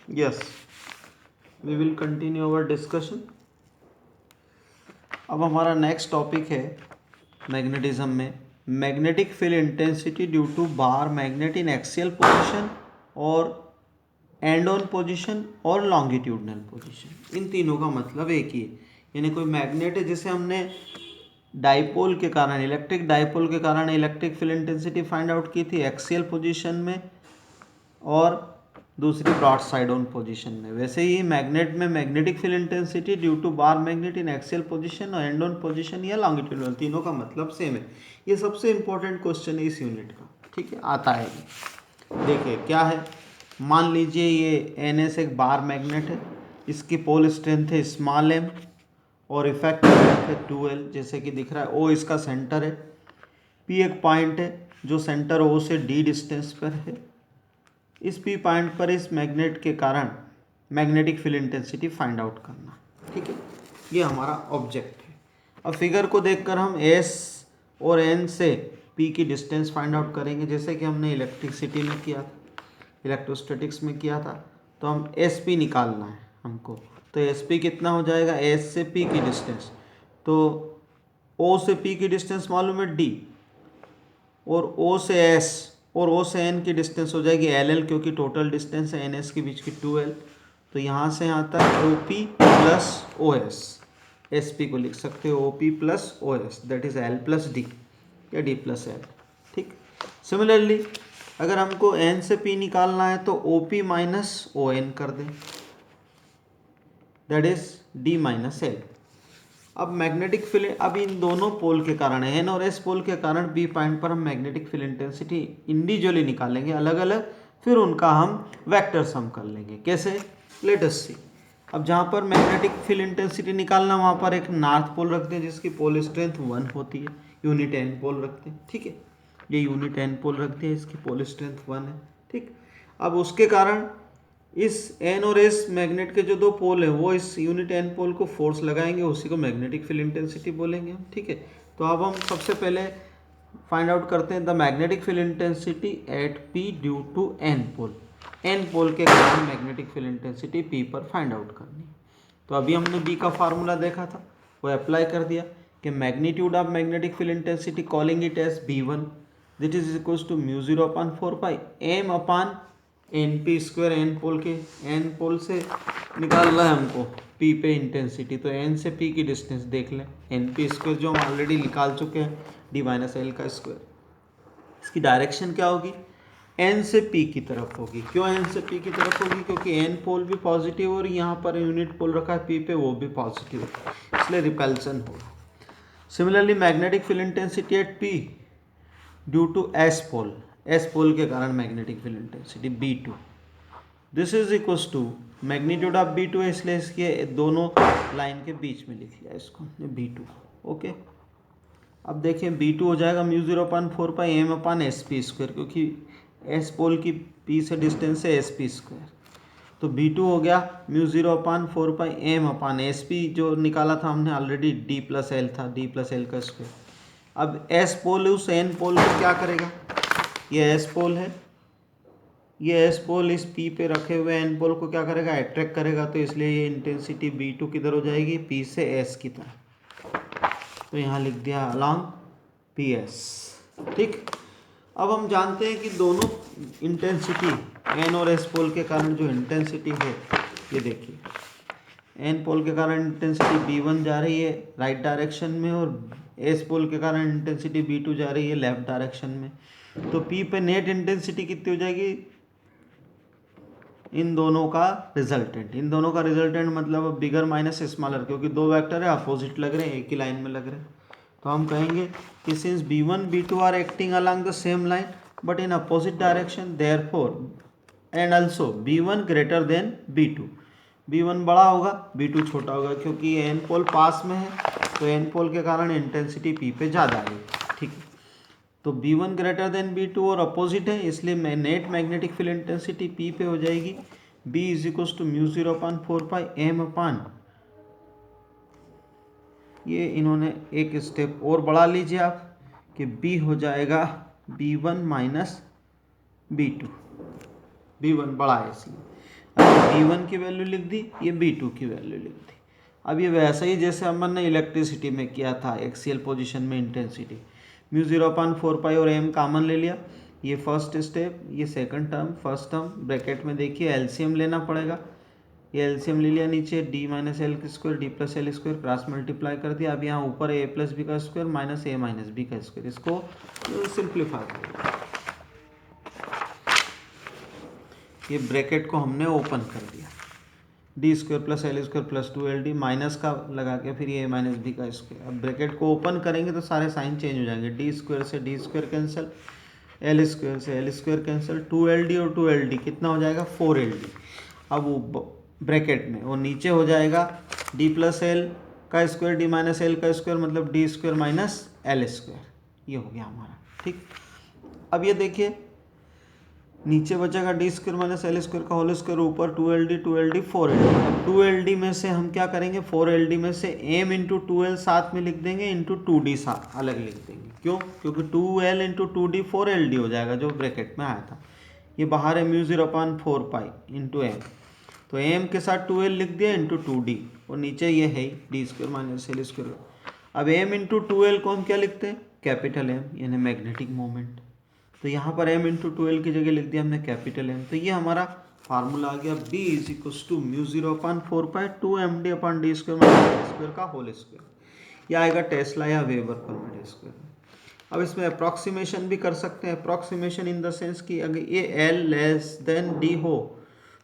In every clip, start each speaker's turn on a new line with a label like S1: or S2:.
S1: Yes, we will continue our discussion. अब हमारा next topic है मैग्नेटिज्म में magnetic field intensity due to bar magnet in axial position और end on position और longitudinal position. इन तीनों का मतलब एक ही है, यानी कोई मैग्नेट है जिसे हमने डाइपोल के कारण, इलेक्ट्रिक डाइपोल के कारण electric field intensity find out की थी एक्सियल पोजीशन में और दूसरी ब्रॉड साइड ऑन पोजीशन में। वैसे ही मैग्नेट में magnetic field intensity due to bar magnet in axial position और एंड ऑन पोजीशन या लॉन्गिट्यूडनल, तीनों का मतलब सेम है। ये सबसे इंपॉर्टेंट क्वेश्चन है इस यूनिट का, ठीक है, आता है। देखिए क्या है, मान लीजिए ये NS एक बार मैग्नेट है, इसकी पोल स्ट्रेंथ है स्मॉल m और इफेक्टिव लेंथ है 2L, जैसे कि दिख रहा है। O इसका सेंटर है, P एक पॉइंट है जो सेंटर O से D डिस्टेंस पर है। इस P पॉइंट पर इस मैग्नेट के कारण magnetic field intensity find out करना, ठीक है, ये हमारा ऑब्जेक्ट है। अब फिगर को देखकर हम S और N से P की डिस्टेंस फाइंड आउट करेंगे, जैसे कि हमने इलेक्ट्रिसिटी में किया था, इलेक्ट्रोस्टैटिक्स में किया था। तो हम SP निकालना है हमको, तो SP कितना हो जाएगा, S से P की डिस्टेंस, तो O से P की डिस्टेंस मालूम है D, और O से S और O से N की डिस्टेंस हो जाएगी LL, क्योंकि टोटल डिस्टेंस है NS के बीच की 2L। तो यहाँ से आता है OP प्लस OS, SP को लिख सकते हो OP plus OS, that is L plus D या D प्लस L, ठीक। सिमिलरली अगर हमको N से P निकालना है तो OP माइनस ON कर दें, that is D minus L। अब मैग्नेटिक फील्ड, अब इन दोनों पोल के कारण, N और S पोल के कारण P पॉइंट पर हम मैग्नेटिक फील्ड इंटेंसिटी इंडिविजुअली निकालेंगे अलग अलग, फिर उनका हम वेक्टर सम कर लेंगे। कैसे, लेट अस सी। अब जहाँ पर मैग्नेटिक फील्ड इंटेंसिटी निकालना, वहाँ पर एक नॉर्थ पोल रखते हैं जिसकी पोल स्ट्रेंथ 1 होती है, यूनिट N पोल रखते हैं, ठीक है, ये यूनिट N पोल रखते हैं, इसकी पोल स्ट्रेंथ 1 है, ठीक। अब उसके कारण इस N और S मैग्नेट के जो दो पोल हैं वो इस यूनिट N पोल को फोर्स लगाएंगे, उसी को मैग्नेटिक फील्ड इंटेंसिटी बोलेंगे हम, ठीक है। तो अब हम सबसे पहले फाइंड आउट करते हैं the magnetic field intensity at P due to N pole. N pole के कारण मैग्नेटिक फील्ड इंटेंसिटी P पर फाइंड आउट करनी है। तो अभी हमने B का फार्मूला देखा था, वो अप्लाई कर दिया कि magnitude of magnetic field intensity calling it as B1 that is equals to mu 0/4 m upon NP square. N pole से निकालना है हमको P पे इंटेंसिटी, तो N से P की डिस्टेंस देख लें, NP स्क्वायर जो हम ऑलरेडी निकाल चुके हैं, D माइनस L का स्क्वायर। इसकी डायरेक्शन क्या होगी, N से P की तरफ होगी। क्यों N से P की तरफ होगी, क्योंकि N पोल भी पॉजिटिव और यहाँ पर यूनिट पोल रखा है P पे, वो भी पॉजिटिव है, इसलिए रिपल्सन होगा। Similarly magnetic field intensity at P due to S pole के कारण magnetic field intensity B2, this is equals to magnitude of B2 है, इसलिए इसके दोनों लाइन के बीच में लिख लिया इसको हमने B2, ओके। अब देखें B2 हो जाएगा म्यू 0/4 m अपान SP स्क्वायर, क्योंकि S पोल की P से डिस्टेंस है SP स्क्वायर, तो B2 हो गया म्यू 0/4 m अपान SP जो निकाला था हमने ऑलरेडी D प्लस L था, D प्लस L का स्क्वायर। अब S पोल उस N पोल को क्या करेगा, ये S पोल है, ये S पोल इस P पे रखे हुए N पोल को क्या करेगा, अट्रैक्ट करेगा, तो इसलिए ये इंटेंसिटी B2 किधर हो जाएगी, P से S की तरफ, तो यहाँ लिख दिया अलॉन्ग PS, ठीक। अब हम जानते हैं कि दोनों इंटेंसिटी N और S पोल के कारण जो इंटेंसिटी है, ये देखिए N पोल के कारण इंटेंसिटी B1 जा रही है राइट डायरेक्शन में और S पोल के कारण इंटेंसिटी B2 जा रही है लेफ्ट डायरेक्शन में। तो P पे नेट इंटेंसिटी कितनी हो जाएगी, इन दोनों का रिजल्टेंट मतलब बिगर माइनस स्मॉलर, क्योंकि दो वेक्टर है अपोजिट लग रहे हैं, एक ही लाइन में लग रहे हैं। तो हम कहेंगे कि since B1 B2 are acting along the same line but in opposite direction, therefore and also B1 greater than B2, B1 बड़ा होगा B2 छोटा होगा, क्योंकि N पोल पास में है, तो N पोल के कारण इंटेंसिटी P पे ज़्यादा आएगी, ठीक है। तो B1 ग्रेटर देन B2 और अपोजिट है, इसलिए net magnetic field intensity P पे हो जाएगी B is equals to mu 0/4 m upon, ये इन्होंने एक स्टेप और बढ़ा लीजिए आप कि B हो जाएगा B1 माइनस B2, B1 बड़ा है इसलिए। B1 की वैल्यू लिख दी, ये B2 की वैल्यू लिख दी। अब ये वैसा ही जैसे अपन ने इलेक्ट्रिसिटी में किया था, एक्सियल पोजीशन में इंटेंसिटी, म्यू 0/4 और m कॉमन ले लिया। ये फर्स्ट स्टेप, ये second term, first term, bracket में देखिए एलसीएम लेना पड़ेगा। ये एलसीएम ले लिया, नीचे d minus L square D plus L square cross multiply कर दिया। अब यहाँ ऊपर a प्लस बी का square minus a minus B का स्क्वायर, इसको सिंप्लीफाई कर, ये ब्रैकेट को हमने ओपन कर दिया। D square plus L square plus 2LD minus का लगा के फिर ये माइनस बी का स्क्वायर। अब ब्रैकेट को ओपन करेंगे तो सारे साइन चेंज हो जाएंगे। डी स्क्वायर से D square cancel, L square से एल स्क्वायर कैंसिल, 2LD और 2LD कितना हो जाएगा 4LD। अब वो ब्रैकेट में वो नीचे हो जाएगा डी प्लस एल का स्क्वायर डी माइनस एल का स्क्वायर, मतलब D square minus L square, ये हो गया हमारा। ठीक, अब ये देखिए नीचे बचेगा D square minus L square का होल स्क्वायर, ऊपर 2LD 2LD 4LD। अब 2LD में से हम क्या करेंगे, 4LD में से m इंटू 2L साथ में लिख देंगे, इंटू 2D साथ अलग लिख देंगे। क्यों? क्योंकि 2L इंटू 2D 4LD हो जाएगा जो ब्रैकेट में आया था। ये बाहर है म्यू 0/4 पाई इंटू m, तो m के साथ 2L लिख दिया इंटू 2D, और नीचे ये है D square minus L square. अब m इंटू 2L को हम क्या लिखते हैं, कैपिटल M, यानी मैग्नेटिक मोमेंट। तो यहाँ पर m इंटू 2L की जगह लिख दिया हमने कैपिटल M। तो ये हमारा फार्मूला आ गया, B is equals to mu 0/4 pi 2md upon D square minus square का होल स्क्वायर। यह आएगा टेस्ला या वेबर पर मीटर स्क्वायर। अब इसमें अप्रॉक्सीमेशन भी कर सकते हैं, अप्रॉक्सीमेशन इन द सेंस कि अगर ये L लेस देन D हो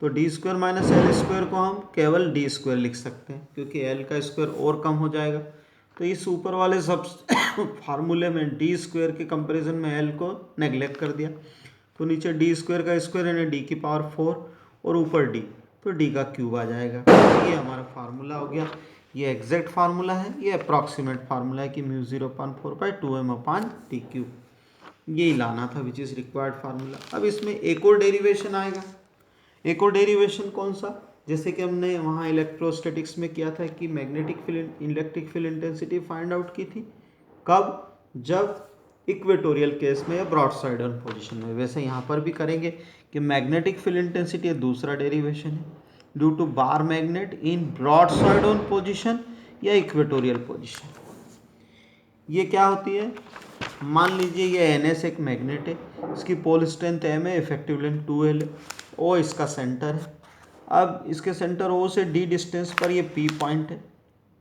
S1: तो D square minus L square को हम केवल डी स्क्वायर लिख सकते हैं, क्योंकि L का स्क्वायर और कम हो जाएगा। तो इस ऊपर वाले सब फार्मूले में डी स्क्वायर के कंपैरिजन में एल को नेगलेक्ट कर दिया, तो नीचे डी स्क्वायर का स्क्वायर यानी डी की पावर 4 और ऊपर डी, तो डी का क्यूब आ जाएगा। ये हमारा फार्मूला हो गया। ये एग्जैक्ट फार्मूला है, ये अप्रॉक्सीमेट फार्मूला है कि म्यू 0/4 पाई 2m अपॉन डी क्यूब, यही लाना था विच इज़ रिक्वायर्ड फार्मूला। अब इसमें एक और डेरिवेशन आएगा। एक और डेरिवेशन कौन सा, जैसे कि हमने वहाँ इलेक्ट्रोस्टैटिक्स में किया था कि magnetic field electric field intensity find out की थी। कब? जब इक्वेटोरियल केस में या ब्रॉड साइड ऑन पोजिशन में। वैसे यहाँ पर भी करेंगे कि मैग्नेटिक फील्ड इंटेंसिटी दूसरा डेरिवेशन है, due to bar magnet in broad side on position या इक्वेटोरियल पोजिशन। ये क्या होती है, मान लीजिए ये NS एक मैग्नेट है, इसकी पोल स्ट्रेंथ m है, इफेक्टिव लेंथ 2L है, O इसका सेंटर है। अब इसके सेंटर O से D डिस्टेंस पर ये P पॉइंट है।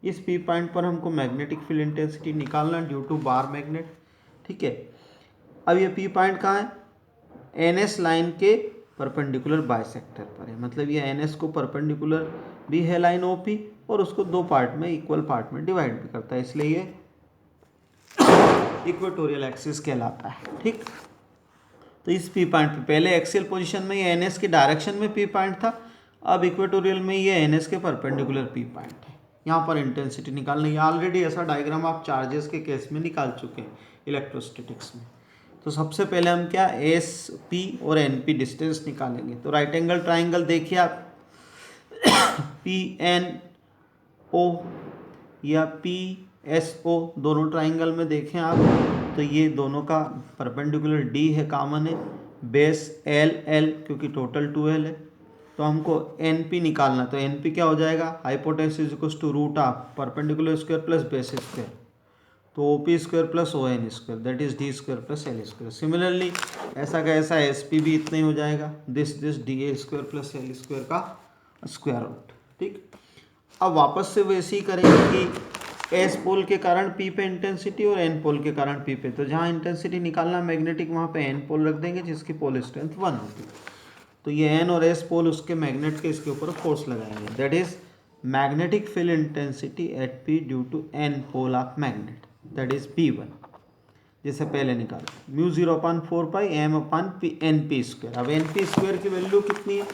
S1: इस P पॉइंट पर हमको मैग्नेटिक फील्ड इंटेंसिटी निकालना ड्यू टू बार मैग्नेट। ठीक है, अब ये P पॉइंट कहाँ है, NS लाइन के परपेंडिकुलर बाइसेक्टर पर है, मतलब ये NS को परपेंडिकुलर भी है लाइन OP, और उसको दो पार्ट में इक्वल पार्ट में डिवाइड भी करता है, इसलिए ये इक्वेटोरियल एक्सिस कहलाता है। ठीक, तो इस P पॉइंट पे पहले एक्सियल पोजीशन में ये NS की डायरेक्शन में P पॉइंट था, अब इक्वेटोरियल में ये NS के परपेंडिकुलर P पॉइंट है। यहाँ पर इंटेंसिटी निकालनी है। ऑलरेडी ऐसा डायग्राम आप चार्जेस के केस में निकाल चुके हैं इलेक्ट्रोस्टैटिक्स में। तो सबसे पहले हम क्या SP और NP डिस्टेंस निकालेंगे। तो राइट एंगल ट्राइंगल देखिए आप, PNO या PSO दोनों ट्राइंगल में देखें आप, तो ये दोनों का परपेंडिकुलर D है, कॉमन है, बेस LL क्योंकि टोटल 2L है। तो हमको NP निकालना, तो NP क्या हो जाएगा, hypotenuse equals to root of perpendicular square plus base square, तो OP square plus ON square that is D square plus L square. Similarly ऐसा का ऐसा SP भी इतना ही हो जाएगा, this DA square plus L square का स्क्वायर रूट। ठीक, अब वापस से वैसे ही करेंगे कि S पोल के कारण P पे इंटेंसिटी और N पोल के कारण P पे, तो जहाँ इंटेंसिटी निकालना मैग्नेटिक वहाँ पे N पोल रख देंगे जिसकी पोल स्ट्रेंथ 1 होगी। तो ये N और S पोल उसके मैग्नेट के इसके ऊपर फोर्स लगाएंगे, that is magnetic field intensity at P due to N pole of magnet, that is P1। जैसे पहले निकाला mu 0/4 pi m upon NP square. अब NP स्क्वायर की वैल्यू कितनी है,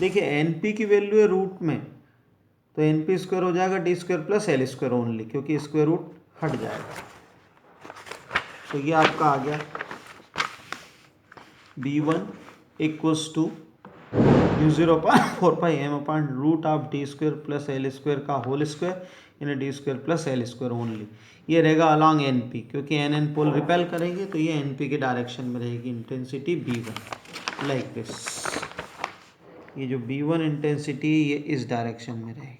S1: देखिए NP की वैल्यू है रूट में, तो NP स्क्वायर हो जाएगा D square plus L square only, क्योंकि स्क्वायर रूट हट जाएगा। तो ये आपका आ गया B1 equals to mu 0/4 pi m upon root of D square plus L square का होल स्क्वायर यानी D square plus L square only. ये रहेगा अलॉन्ग NP, क्योंकि NN पोल रिपेल करेंगे तो ये NP के डायरेक्शन में रहेगी इंटेंसिटी B1 लाइक दिस। ये जो B1 इंटेंसिटी ये इस डायरेक्शन में रहेगी।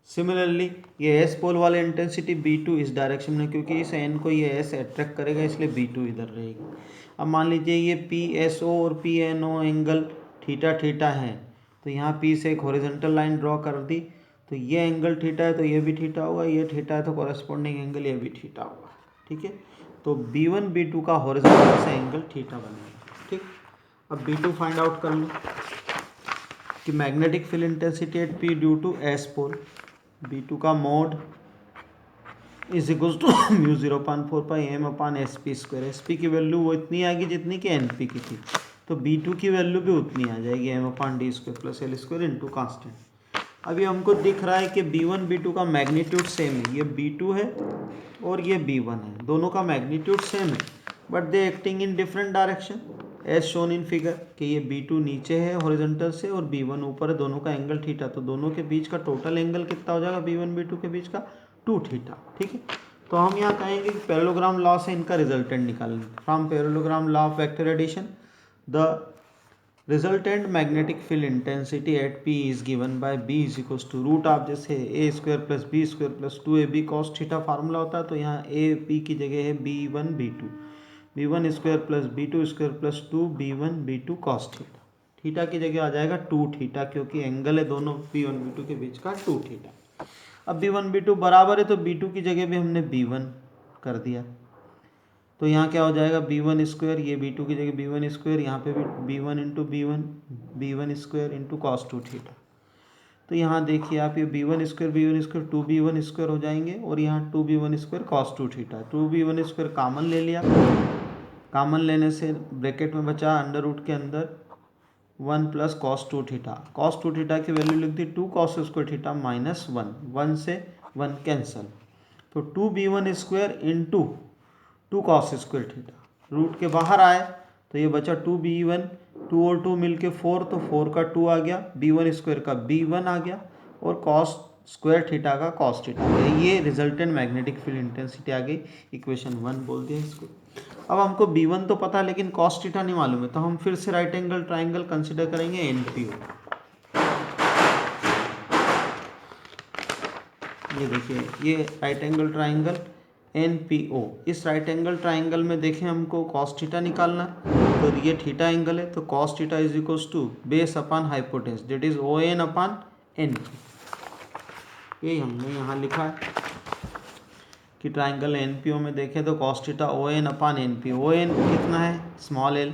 S1: सिमिलरली ये S पोल वाले इंटेंसिटी B2 इस डायरेक्शन में, क्योंकि इस N को ये S अट्रैक्ट करेगा इसलिए B2 इधर रहेगी। अब मान लीजिए ये PSO और PNO एंगल थीटा थीटा है, तो यहाँ P से एक हॉरिजॉन्टल लाइन ड्रॉ कर दी, तो ये एंगल थीटा है तो ये भी थीटा होगा, ये थीटा है तो कॉरेस्पॉन्डिंग एंगल ये भी थीटा होगा। ठीक है, तो B1 B2 का हॉरिजॉन्टल से एंगल थीटा बनेगा। ठीक, अब B2 फाइंड आउट कर लो कि magnetic field intensity at P due to S pole, B2 का mod is equal to μ0/4πm/SP²। SP की वैल्यू वो इतनी आएगी जितनी कि NP की थी, तो B2 की वैल्यू भी उतनी आ जाएगी m/d² + L² इंटू कांस्टेंट। अभी हमको दिख रहा है कि B1 B2 का मैग्नीट्यूड सेम है, ये B2 है और ये B1 है, दोनों का मैग्नीट्यूड सेम है, but they acting in different direction as shown in figure, कि ये B2 नीचे है हॉरिजॉन्टल से और B1 ऊपर है, दोनों का एंगल थीटा, तो दोनों के बीच का टोटल एंगल कितना हो जाएगा B1 B2 के बीच का 2 थीटा। ठीक है, तो हम यहाँ कहेंगे कि पैरेललोग्राम लॉ से इनका रिजल्टेंट निकालेंगे। From parallelogram law of vector addition the resultant magnetic field intensity at P is given by B is equal to root of, जैसे A² + B² + 2AB cos theta formula होता है, तो यहाँ AP की जगह है B1 B2, B1² + B2² + 2B1 B2 cos theta, theta की जगह आ जाएगा 2 थीटा, क्योंकि एंगल है दोनों B1 B2 के बीच का 2 थीटा। अब B1 B2 बराबर है तो B2 की जगह भी हमने B1 कर दिया, तो यहाँ क्या हो जाएगा B1², ये B2 की जगह B1², यहाँ पे भी B1 × B1² into cos 2 theta. तो यहाँ देखिए आप ये B1² 2B1² हो जाएंगे और यहाँ 2B1² cos 2 theta, 2B1² common ले लिया, कॉमन लेने से ब्रैकेट में बचा अंडर रूट के अंदर 1 + cos 2 थीटा, cos 2 थीटा की वैल्यू लिख दी 2 cos² थीटा -1, 1 से 1 कैंसल, तो 2B1² into 2 cos² theta, root के बाहर आए तो ये बचा 2B1, 2 और 2 मिलके 4, तो 4 का 2 आ गया, B1² का B1 आ गया और cos² थीटा का cos थीटा आ गया। ये रिजल्टेंट मैग्नेटिक फील्ड इंटेंसिटी आ गई, इक्वेशन 1 बोल दिया इसको। अब हमको B1 तो पता है लेकिन cos थीटा नहीं मालूम है, तो हम फिर से राइट एंगल ट्राइंगल कंसिडर करेंगे NPO। ये देखिए ये राइट एंगल ट्राइंगल NPO, इस राइट एंगल ट्राइंगल में देखें हमको cos थीटा निकालना, तो ये थीटा एंगल है, तो cos theta is equal to base upon hypotenuse that is ON/NP। यही हमने यहाँ लिखा है कि ट्राइंगल NPO में देखें तो cos थीटा ON/NP, ON कितना है स्मॉल l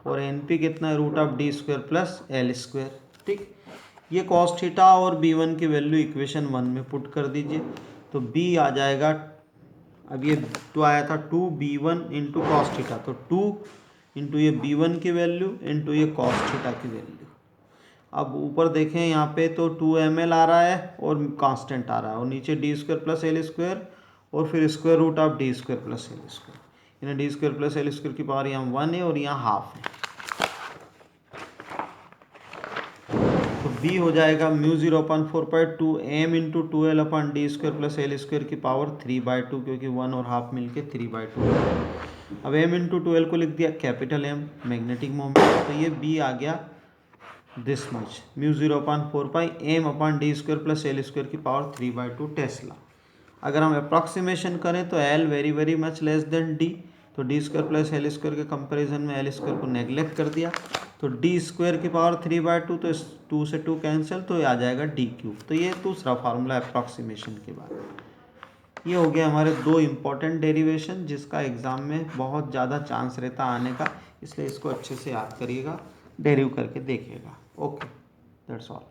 S1: और NP कितना है √d² + L²। ठीक, ये cos थीटा और B1 की वैल्यू इक्वेशन 1 में पुट कर दीजिए, तो B आ जाएगा, अब ये तो आया था 2B1 इंटू cos थीटा, तो 2 इंटू ये B1 की वैल्यू इंटू ये cos थीटा की वैल्यू। अब ऊपर देखें यहाँ पे तो 2ml आ रहा है और कांस्टेंट आ रहा है, और नीचे d² + L² और फिर square root of d² + L², यानी d² + L² की पावर यहाँ 1 है और यहाँ हाफ है, तो B हो जाएगा μ0/4π2m इंटू 2L/d² + L² की पावर 3/2, क्योंकि 1 और हाफ मिलके 3/2। अब m इंटू 2L को लिख दिया कैपिटल M मैग्नेटिक मोमेंट, तो ये B आ गया दिस मच μ0/4πm/d² + L² की पावर 3/2 टेस्ला। अगर हम अप्रॉक्सीमेशन करें तो L very much less than D, तो d² + L² के कंपैरिजन में L² को नेगलेक्ट कर दिया, तो d² की पावर 3/2, तो 2 से 2 कैंसिल, तो ये आ जाएगा d³। तो ये दूसरा फार्मूला अप्रॉक्सीमेशन के बाद। ये हो गया हमारे 2 इम्पॉर्टेंट डेरिवेशन जिसका एग्ज़ाम में बहुत ज़्यादा चांस रहता आने का, इसलिए इसको अच्छे से याद करिएगा, डेरिव करके देखिएगा। Okay, that's all.